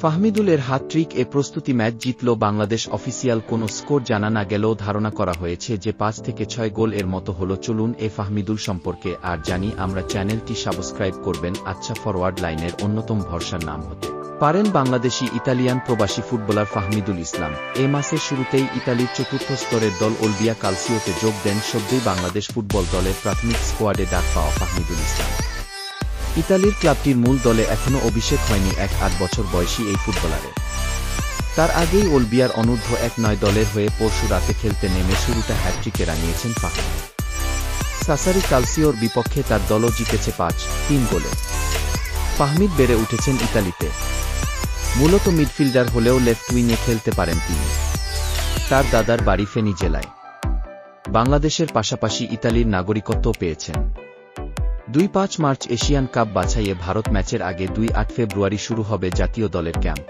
ফাহমিদুলের hat trick এ প্রস্তুতি match জিতল Bangladesh. Official কোনো স্কোর জানা না গেলেও ধারণা করা হয়েছে যে 5 থেকে 6 গোল এর মতো হলো। চলুন এ ফাহমিদুল সম্পর্কে আর জানি আমরা। চ্যানেলটি সাবস্ক্রাইব করবেন। আচ্ছা, ফরওয়ার্ড লাইনের অন্যতম ভরসার নাম হতে পারেন বাংলাদেশি ইতালিয়ান প্রবাসী ফুটবলার ফাহমিদুল ইসলাম। এ মাসের শুরুতেই ইতালির চতুর্থ স্তরের দল ওলবিয়া কালসিওতে যোগ দেন। সদ্যই বাংলাদেশ ফুটবল দলের প্রাথমিক স্কোয়াডে ডাক পাওয়া ফাহমিদুল ইসলাম ইতালির ক্লাবটির মূল দলে এখনও অভিষেক হয়নি 8 বছর বয়সী এই ফুটবলারের। তার আগেই ওলবিয়ার অনূর্ধ্ব-19 দলের হয়ে পরশু রাতে খেলতে নেমে শুরুটা হ্যাটট্রিকে রাঙিয়েছেন ফাহমিদ। সাসারি কালসিওর বিপক্ষে তার দলও জিতেছে 5-3 গোলে। ফাহমিদ বেড়ে উঠেছেন ইতালিতে। মূলত মিডফিল্ডার হলেও লেফট উইংয়ে খেলতে পারেন তিনি। তার দাদার বাড়ি ফেনী জেলায়। বাংলাদেশের পাশাপাশি ইতালির নাগরিকত্বও পেয়েছেন। 2-5 মার্চ এশিয়ান কাপ বাছাইয়ে ভারত ম্যাচের আগে 2-8 ফেব্রুয়ারি শুরু হবে জাতীয় দলের ক্যাম্প।